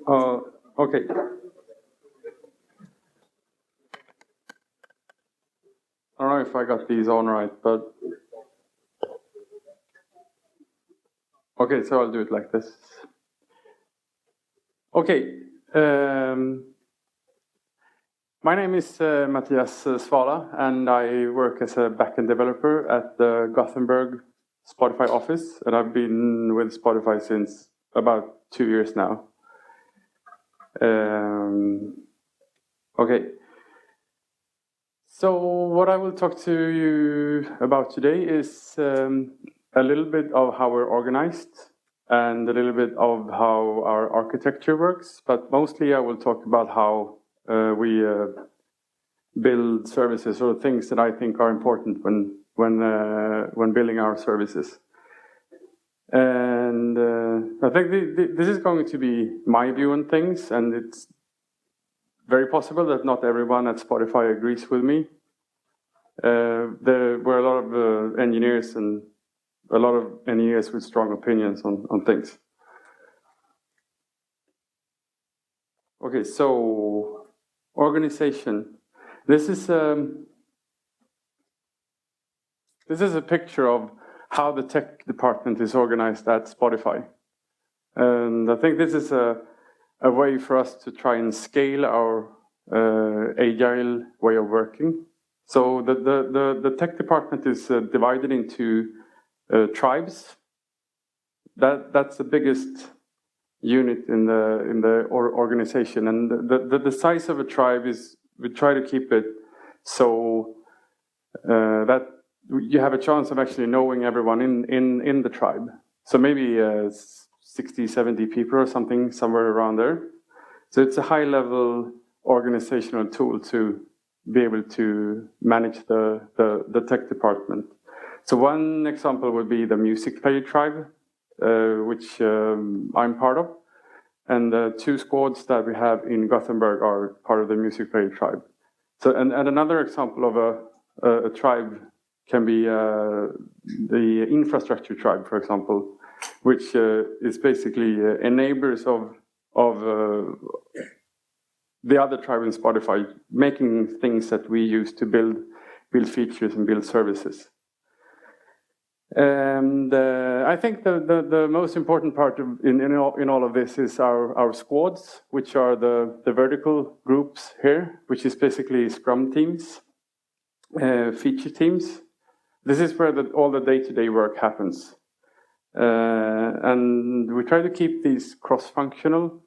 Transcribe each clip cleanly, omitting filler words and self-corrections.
Okay. I don't know if I got these on right, but okay, so I'll do it like this. Okay. My name is Matthias Svala, and I work as a backend developer at the Gothenburg Spotify office, and I've been with Spotify since about 2 years now. Okay. So what I will talk to you about today is a little bit of how we're organized and a little bit of how our architecture works, but mostly I will talk about how we build services or things that I think are important when building our services. And I think this is going to be my view on things, and it's very possible that not everyone at Spotify agrees with me. There were a lot of engineers and a lot of engineers with strong opinions on things. Okay, so organization. This is a picture of how the tech department is organized at Spotify. And I think this is a way for us to try and scale our agile way of working. So the tech department is divided into tribes. That's the biggest unit in the organization, and the size of a tribe is, we try to keep it so that you have a chance of actually knowing everyone in the tribe. So maybe 60, 70 people or something, somewhere around there. So it's a high-level organizational tool to be able to manage the tech department. So one example would be the music player tribe, which I'm part of. And the 2 squads that we have in Gothenburg are part of the music player tribe. So, and another example of a tribe can be the infrastructure tribe, for example, which is basically enablers of the other tribe in Spotify, making things that we use to build features and build services. And I think the most important part in all of this is our squads, which are the vertical groups here, which is basically Scrum teams, feature teams. This is where all the day-to-day work happens. And we try to keep these cross-functional,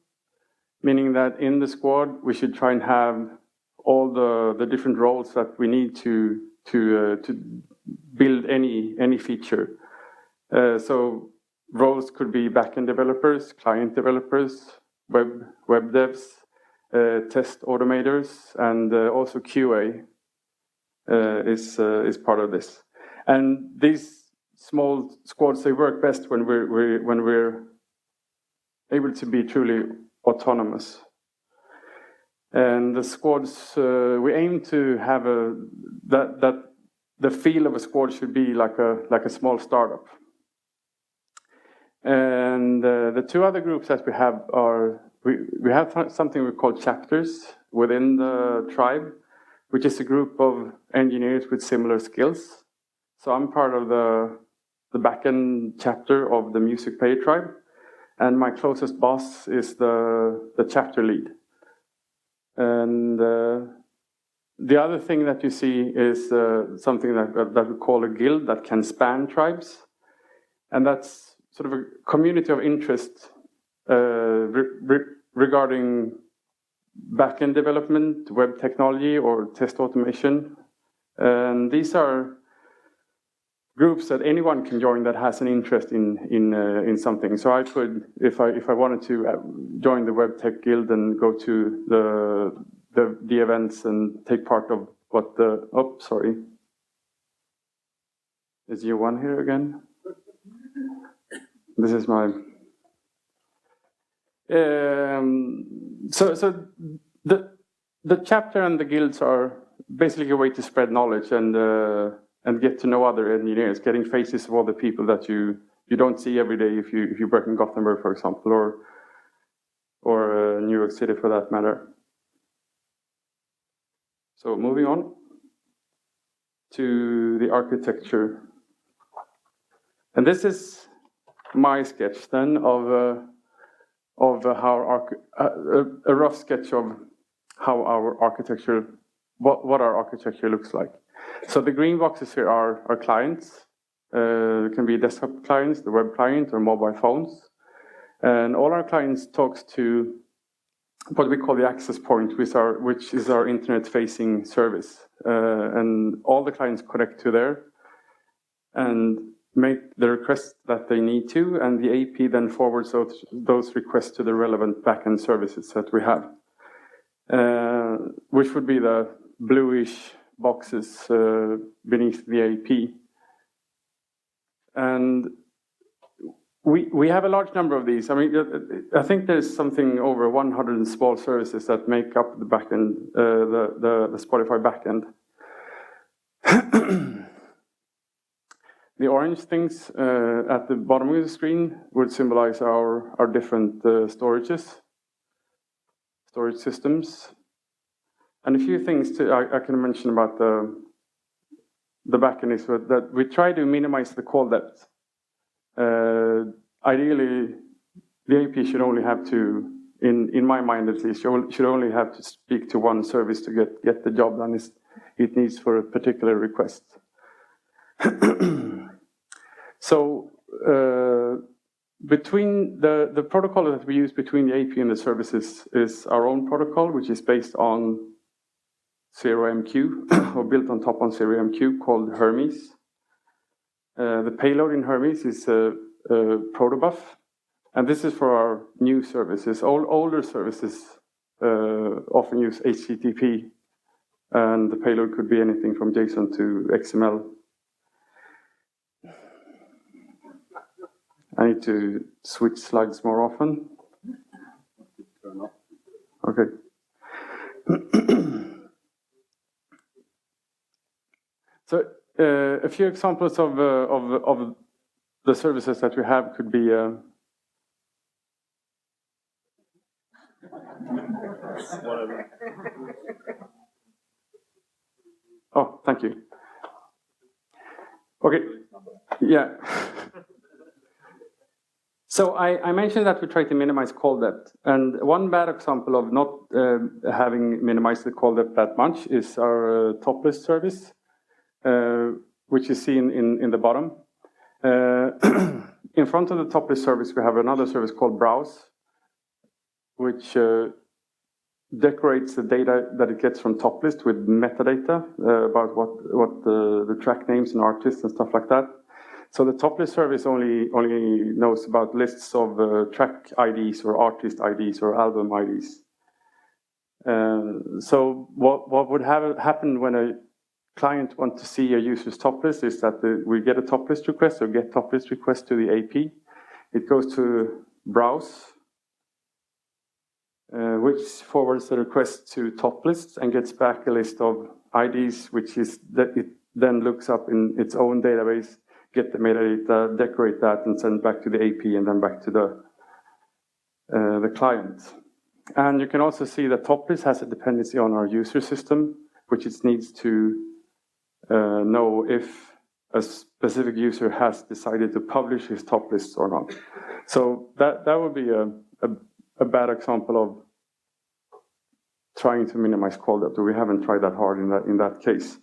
meaning that in the squad we should try and have all the different roles that we need to build any feature. So roles could be backend developers, client developers, web devs, test automators, and also QA is part of this. And these small squads, they work best when we're able to be truly autonomous. And the squads, we aim to have that the feel of a squad should be like a small startup. And the 2 other groups that we have are, we have something we call chapters within the tribe, which is a group of engineers with similar skills. So I'm part of the backend chapter of the music player tribe, and my closest boss is the chapter lead. And the other thing that you see is something that we call a guild that can span tribes. And that's sort of a community of interest regarding backend development, web technology, or test automation. And these are groups that anyone can join that has an interest in something. So I could, if I wanted to join the Web Tech Guild and go to the events and take part of what the, oh, sorry. Is year 1 here again? This is my, so the chapter and the guilds are basically a way to spread knowledge and get to know other engineers, getting faces of all the people that you don't see every day if you work in Gothenburg, for example, or New York City for that matter. So moving on to the architecture. And this is my sketch then of how a rough sketch of how our architecture, what our architecture looks like. So the green boxes here are our clients. It can be desktop clients, the web client, or mobile phones. And all our clients talks to what we call the access point, which is our internet-facing service. And all the clients connect to there and make the requests that they need to, and the AP then forwards those requests to the relevant backend services that we have, which would be the bluish boxes beneath the AP. And we have a large number of these. I mean, I think there's something over 100 small services that make up the backend, the Spotify backend. The orange things at the bottom of the screen would symbolize our different storage systems. And a few things I can mention about the backend is that we try to minimize the call depth. Ideally, the AP should only have to, in my mind at least, should only have to speak to one service to get the job done it needs for a particular request. So between the protocol that we use between the AP and the services is our own protocol, which is based on 0MQ, or built on top on 0MQ, called Hermes. The payload in Hermes is protobuf, and this is for our new services. All older services often use HTTP, and the payload could be anything from JSON to XML. I need to switch slides more often. Okay. So a few examples of the services that we have could be oh, thank you. Okay, yeah. So I mentioned that we try to minimize call depth, and one bad example of not having minimized the call depth that much is our top list service, which is seen in the bottom. In front of the top list service, we have another service called Browse, which decorates the data that it gets from top list with metadata about what the track names and artists and stuff like that. So the top list service only knows about lists of track IDs or artist IDs or album IDs. So what would happen when a client wants to see a user's top list is that we get a top list request or get top list request to the AP. It goes to Browse, which forwards the request to top lists and gets back a list of IDs, which is that it then looks up in its own database, get the metadata, decorate that, and send back to the AP and then back to the client. And you can also see that top list has a dependency on our user system, which it needs to know if a specific user has decided to publish his top lists or not. So that would be a bad example of trying to minimize call depth. We haven't tried that hard in that case.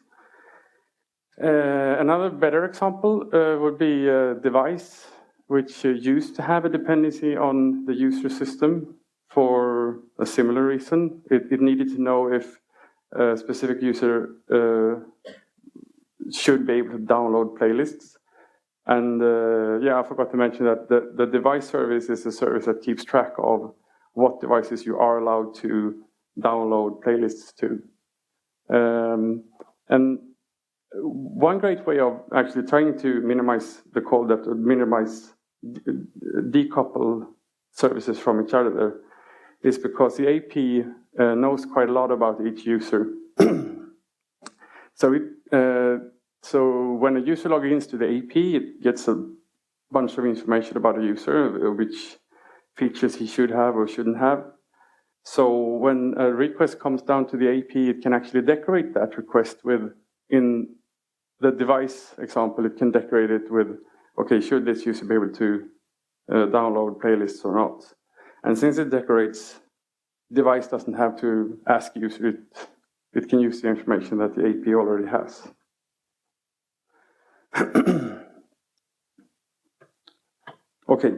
Another better example would be a device which used to have a dependency on the user system for a similar reason. It needed to know if a specific user should be able to download playlists. And yeah, I forgot to mention that the device service is a service that keeps track of what devices you are allowed to download playlists to. And one great way of actually trying to minimize the call depth or decouple services from each other is because the AP knows quite a lot about each user. So when a user logins to the AP, it gets a bunch of information about a user, which features he should have or shouldn't have. So when a request comes down to the API, it can actually decorate that request with, in the device example, it can decorate it with, okay, should this user be able to download playlists or not? And since it decorates, device doesn't have to ask user, it can use the information that the API already has. Okay.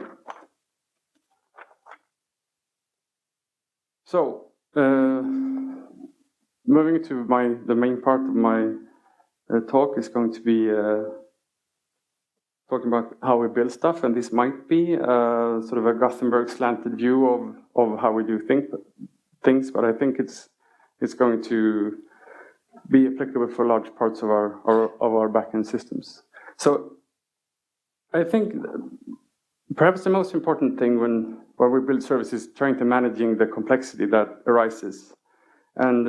So, moving to the main part of my talk is going to be talking about how we build stuff, and this might be sort of a Gothenburg slanted view of how we do things, but I think it's going to be applicable for large parts of our backend systems. So I think perhaps the most important thing when we build services is trying to managing the complexity that arises. And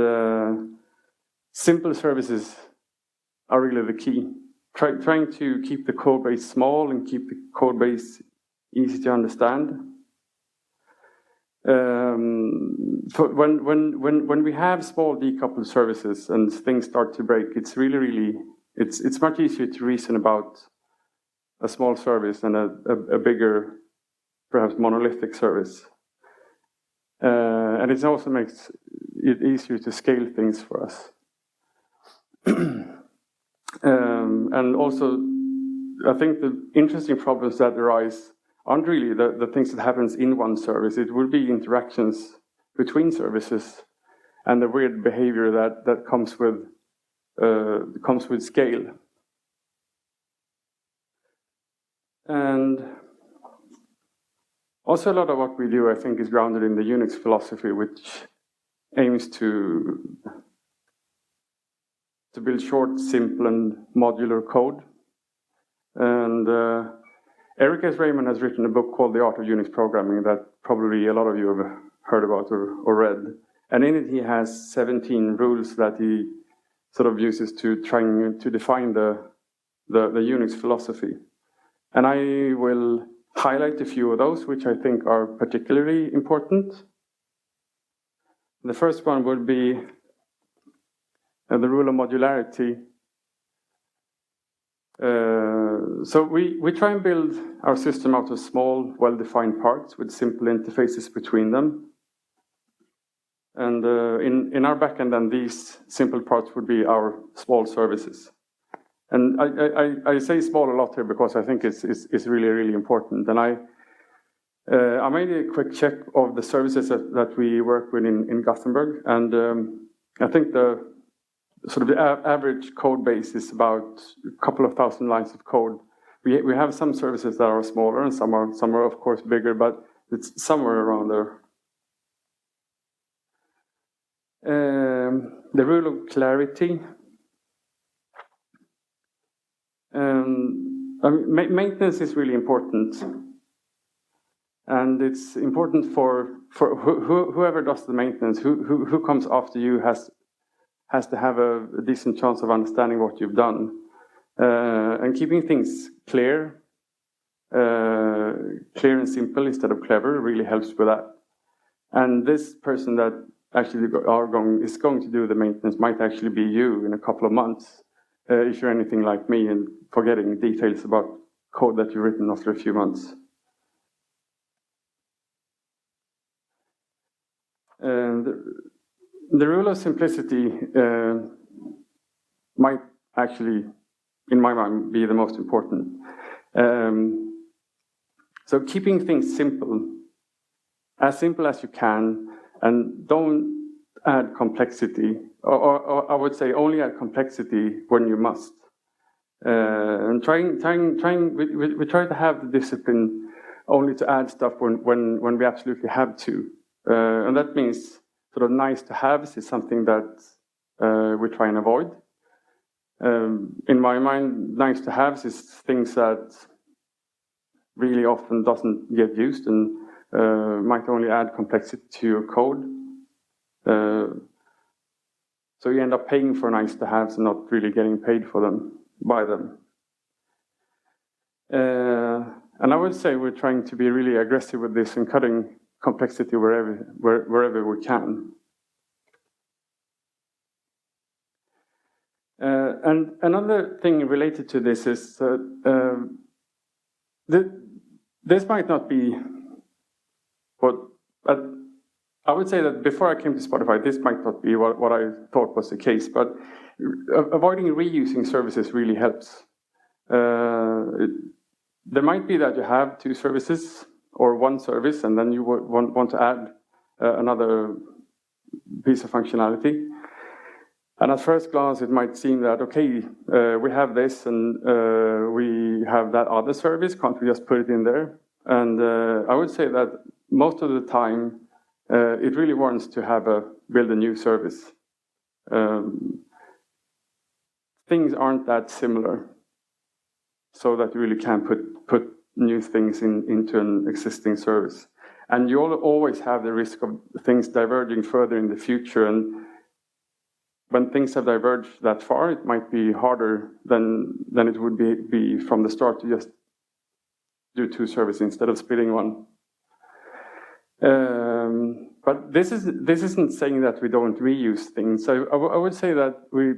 simple services are really the key. Trying to keep the code base small and keep the code base easy to understand. When we have small decoupled services and things start to break, it's it's much easier to reason about a small service than a bigger, perhaps monolithic service. And it also makes it easier to scale things for us. And also, I think the interesting problems that arise aren't really the things that happens in one service. It would be interactions between services and the weird behavior that comes with scale. And also a lot of what we do, I think, is grounded in the Unix philosophy, which aims to build short, simple, and modular code. And Eric S. Raymond has written a book called The Art of Unix Programming that probably a lot of you have heard about or read. And in it, he has 17 rules that he sort of uses to trying to define the Unix philosophy. And I will highlight a few of those, which I think are particularly important. The first one would be the rule of modularity. So we try and build our system out of small, well-defined parts with simple interfaces between them. And in our backend, then these simple parts would be our small services. And I say small a lot here because I think it's really, really important. And I made a quick check of the services that we work with in Gothenburg. And I think the average code base is about a couple of thousand lines of code. We have some services that are smaller and some are of course bigger, but it's somewhere around there. The rule of clarity. Maintenance is really important, and it's important for whoever does the maintenance. Who comes after you has to have a decent chance of understanding what you've done, and keeping things clear and simple instead of clever really helps with that. And this person that actually is going to do the maintenance might actually be you in a couple of months. If you're anything like me and forgetting details about code that you've written after a few months. The rule of simplicity might actually, in my mind, be the most important. So keeping things simple as you can, and don't add complexity, or I would say only add complexity when you must. And we try to have the discipline only to add stuff when we absolutely have to. And that means sort of nice to haves is something that we try and avoid. In my mind, nice to haves is things that really often doesn't get used and might only add complexity to your code. So you end up paying for nice to haves and not really getting paid for them by them. And I would say we're trying to be really aggressive with this and cutting complexity wherever we can. And another thing related to this is this might not be what, I would say that before I came to Spotify, this might not be what I thought was the case, but avoiding reusing services really helps. There might be that you have 2 services or 1 service, and then you want to add another piece of functionality. And at first glance, it might seem that, okay, we have this and we have that other service, can't we just put it in there? And I would say that most of the time, it really warrants to build a new service. Things aren't that similar, so that you really can put new things into an existing service. And you always have the risk of things diverging further in the future. And when things have diverged that far, it might be harder than it would be from the start to just do 2 services instead of splitting one. But this isn't saying that we don't reuse things. So I would say that we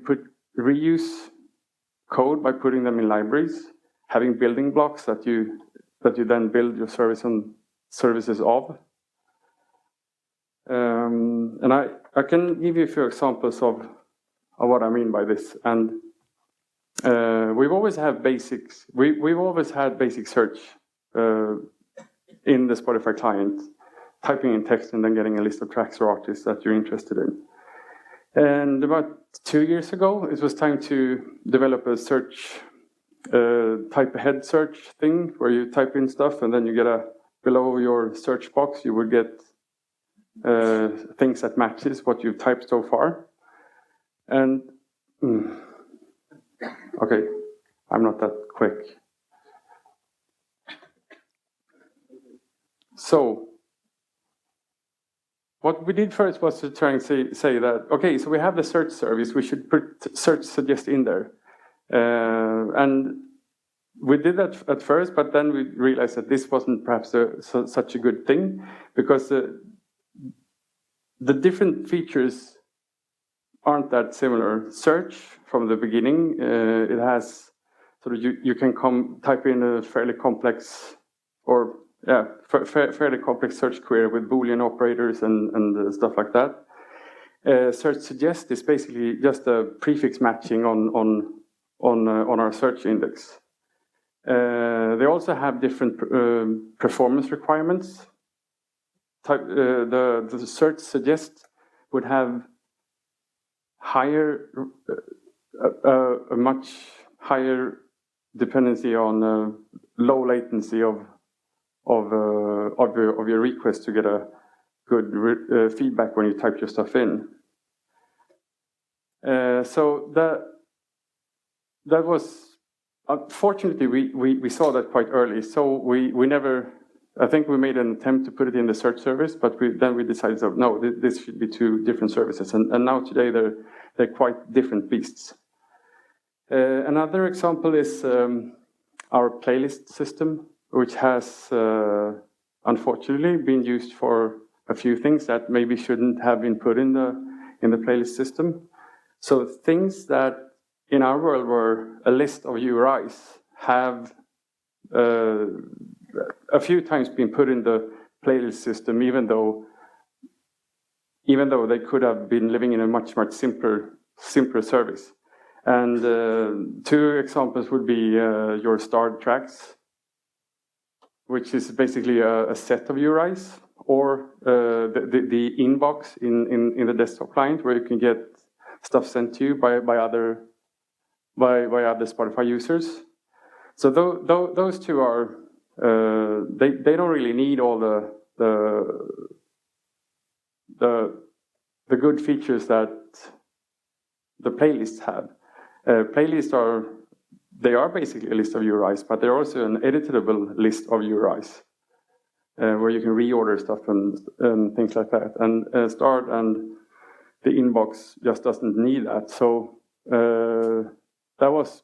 reuse code by putting them in libraries, having building blocks that you then build your services of. And I can give you a few examples of what I mean by this. And we've always had basics. We've always had basic search in the Spotify client, typing in text and then getting a list of tracks or artists that you're interested in. And about 2 years ago, it was time to develop a search, type ahead search thing where you type in stuff and then you get below your search box, you would get things that matches what you've typed so far. And, okay, I'm not that quick. So, what we did first was to try and say that, okay, so we have the search service, we should put search suggest in there. And we did that at first, but then we realized that this wasn't perhaps such a good thing, because the different features aren't that similar. Search, from the beginning, it has sort of, you can type in a fairly complex, or fairly complex search query with Boolean operators and stuff like that. Search suggest is basically just a prefix matching on our search index. They also have different performance requirements. The search suggest would have a much higher dependency on low latency of your request to get a good feedback when you type your stuff in. So that was, unfortunately, we saw that quite early. So we never, I think we made an attempt to put it in the search service, but then we decided, so, no, this should be 2 different services. And now today they're quite different beasts. Another example is our playlist system, which has unfortunately been used for a few things that maybe shouldn't have been put in the playlist system. So things that in our world were a list of URIs have a few times been put in the playlist system, even though they could have been living in a much simpler service. And 2 examples would be your starred tracks, which is basically a set of URIs, or the inbox in the desktop client, where you can get stuff sent to you by other Spotify users. So those 2 are they don't really need all the good features that the playlists have. Playlists are basically a list of URIs, but they're also an editable list of URIs where you can reorder stuff and things like that. And Start and the inbox just doesn't need that. So that was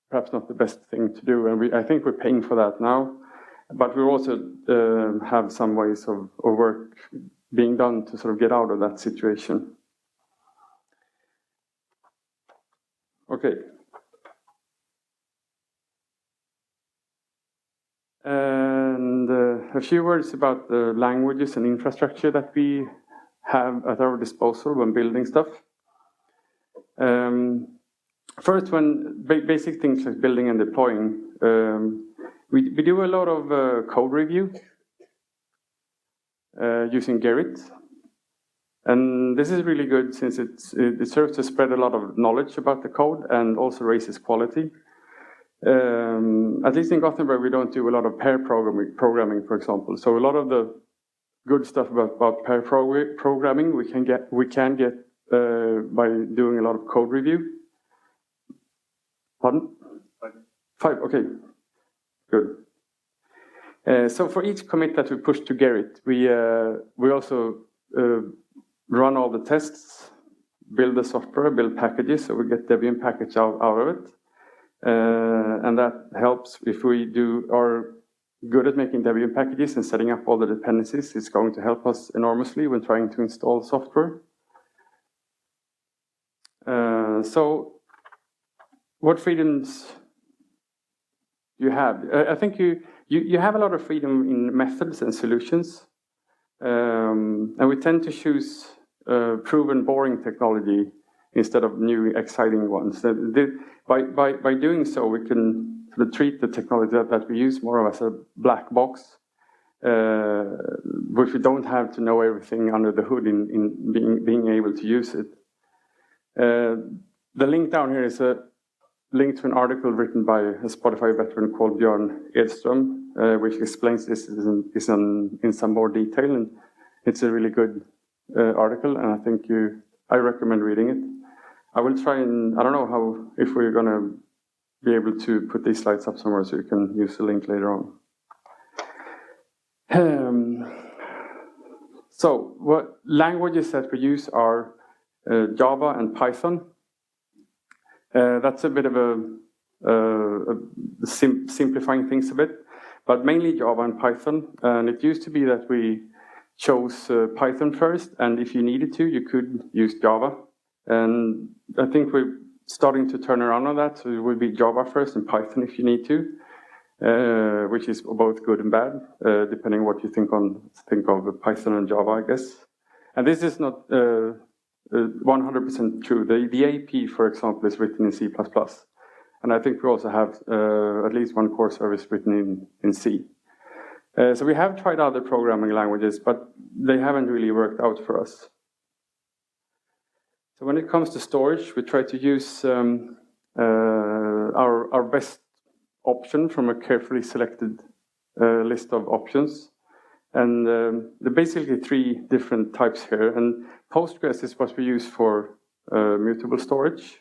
perhaps not the best thing to do, and I think we're paying for that now. But we also have some ways of work being done to sort of get out of that situation. Okay. And a few words about the languages and infrastructure that we have at our disposal when building stuff. First, when basic things like building and deploying, we do a lot of code review using Gerrit. And this is really good since it serves to spread a lot of knowledge about the code and also raises quality. At least in Gothenburg, we don't do a lot of pair programming, for example. So a lot of the good stuff about pair programming we can get by doing a lot of code review. Pardon? 5. Okay, good. So for each commit that we push to Gerrit, we also run all the tests, build the software, build packages, so we get Debian package out of it. And that helps if we are good at making Debian packages and setting up all the dependencies. It's going to help us enormously when trying to install software. So what freedoms you have? I think you have a lot of freedom in methods and solutions. And we tend to choose proven, boring technology instead of new, exciting ones. By doing so, we can sort of treat the technology that we use more as a black box, which we don't have to know everything under the hood in being able to use it. The link down here is a link to an article written by a Spotify veteran called Björn Edström, which explains this in some more detail. And it's a really good article, and I think I recommend reading it. I will try and, I don't know if we're going to be able to put these slides up somewhere so you can use the link later on. So what languages that we use are Java and Python. That's a bit of simplifying things a bit, but mainly Java and Python. And it used to be that we chose Python first, and if you needed to, you could use Java. And I think we're starting to turn around on that, so it would be Java first and Python if you need to, which is both good and bad, depending on what you think of Python and Java, I guess. And this is not 100% true. The AP, for example, is written in C++. And I think we also have at least one core service written in C. So we have tried other programming languages, but they haven't really worked out for us. So when it comes to storage, we try to use our best option from a carefully selected list of options. And there are basically 3 different types here. And Postgres is what we use for mutable storage.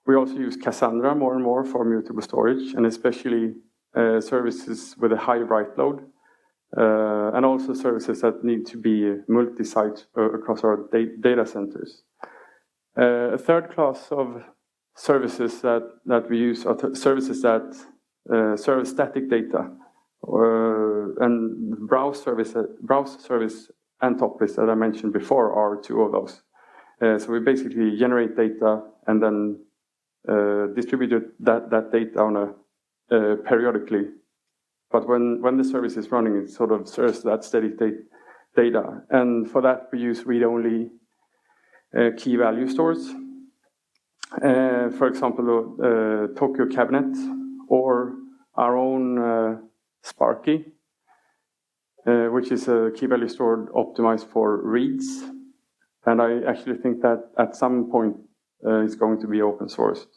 We also use Cassandra more and more for mutable storage, and especially services with a high write load. And also services that need to be multi-site across our data centers. A third class of services that we use are services that serve static data, and browse service and top list that I mentioned before are 2 of those. So we basically generate data and then distribute that data on periodically. But when the service is running, it sort of serves that steady state data. And for that, we use read-only key value stores. For example, Tokyo Cabinet, or our own Sparky, which is a key value store optimized for reads. And I actually think that at some point it's going to be open sourced.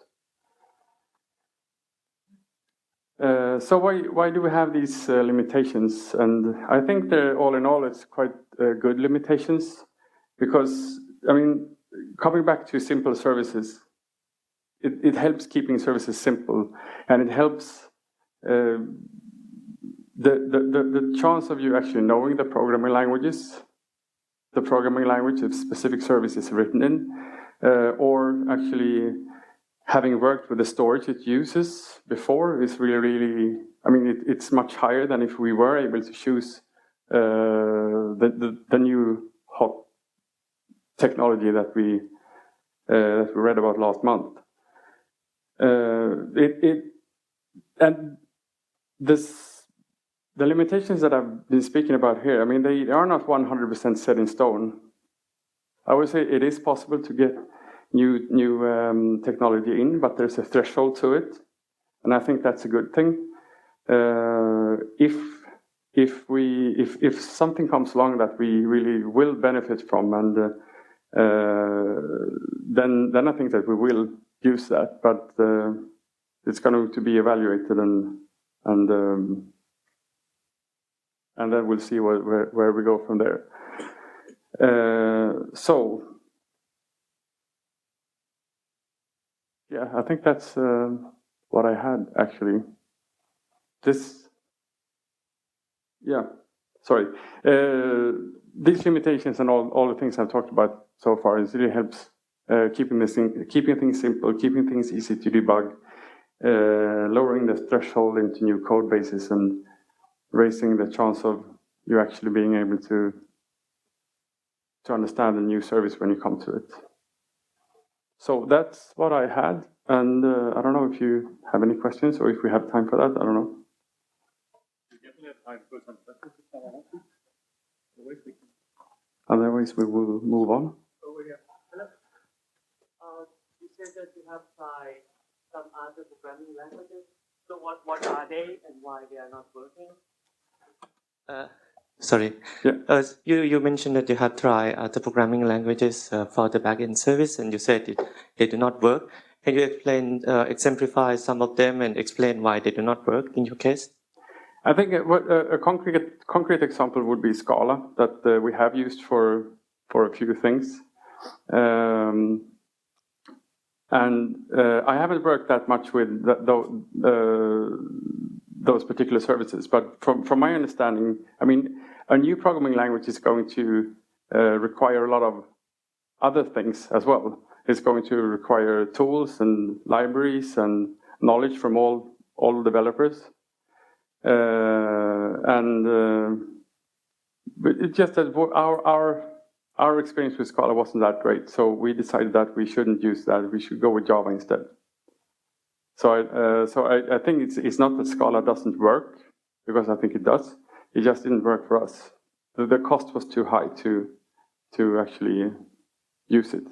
So why do we have these limitations? And I think all in all, it's quite good limitations, because, I mean, coming back to simple services, it helps keeping services simple, and it helps the chance of you actually knowing the programming languages, the programming language if specific service is written in, or actually having worked with the storage it uses before, is really, I mean, it's much higher than if we were able to choose the new hot technology that we read about last month. And the limitations that I've been speaking about here, I mean, they are not 100% set in stone. I would say it is possible to get new technology in, but there's a threshold to it, and I think that's a good thing. If something comes along that we really will benefit from, and then I think that we will use that, but it's going to be evaluated, and then we'll see where we go from there. So yeah, I think that's what I had actually. These limitations and all the things I've talked about so far, it really helps keeping things simple, keeping things easy to debug, lowering the threshold into new code bases, and raising the chance of you actually being able to understand a new service when you come to it. So that's what I had, and I don't know if you have any questions or if we have time for that. I don't know. We definitely have time for some questions. Otherwise, we will move on. Over here. Hello. You said that you have tried some other programming languages. So what are they and why they are not working? Sorry. Yeah. You mentioned that you have tried other programming languages for the backend service, and you said they do not work. Can you explain, exemplify some of them and explain why they do not work in your case? I think a concrete example would be Scala, that we have used for a few things. And I haven't worked that much with those particular services, but from my understanding, I mean, a new programming language is going to require a lot of other things as well. It's going to require tools and libraries and knowledge from all developers. But it's just that our experience with Scala wasn't that great, so we decided that we shouldn't use that. We should go with Java instead. So I think it's not that Scala doesn't work, because I think it does. It just didn't work for us. The cost was too high to actually use it.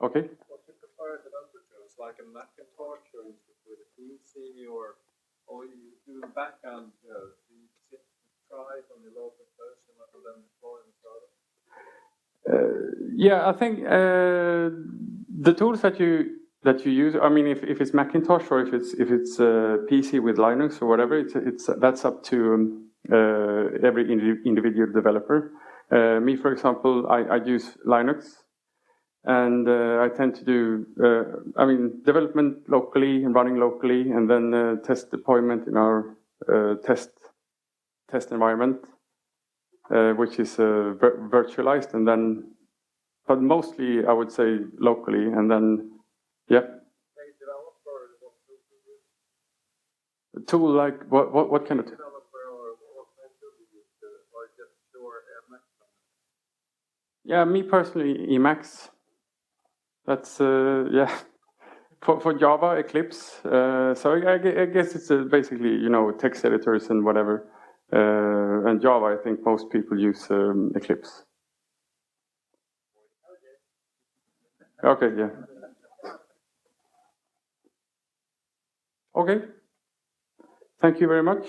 Okay. What do you prefer developer tools, like a Macintosh or with a PC, or you do backend? Do you sit and try it on your local version and then deploy and start it? Yeah, I think the tools that you use, I mean, if it's Macintosh or if it's PC with Linux or whatever, that's up to every individual developer. Me, for example, I use Linux, and I tend to do, I mean, development locally and running locally, and then test deployment in our test environment, which is virtualized, and then, but mostly I would say locally, and then, yeah. A tool like what kind of tool? Yeah, me personally, Emacs. That's yeah. For Java, Eclipse. So I guess it's basically, you know, text editors and whatever. And Java, I think most people use Eclipse. Okay, yeah. Okay. Thank you very much.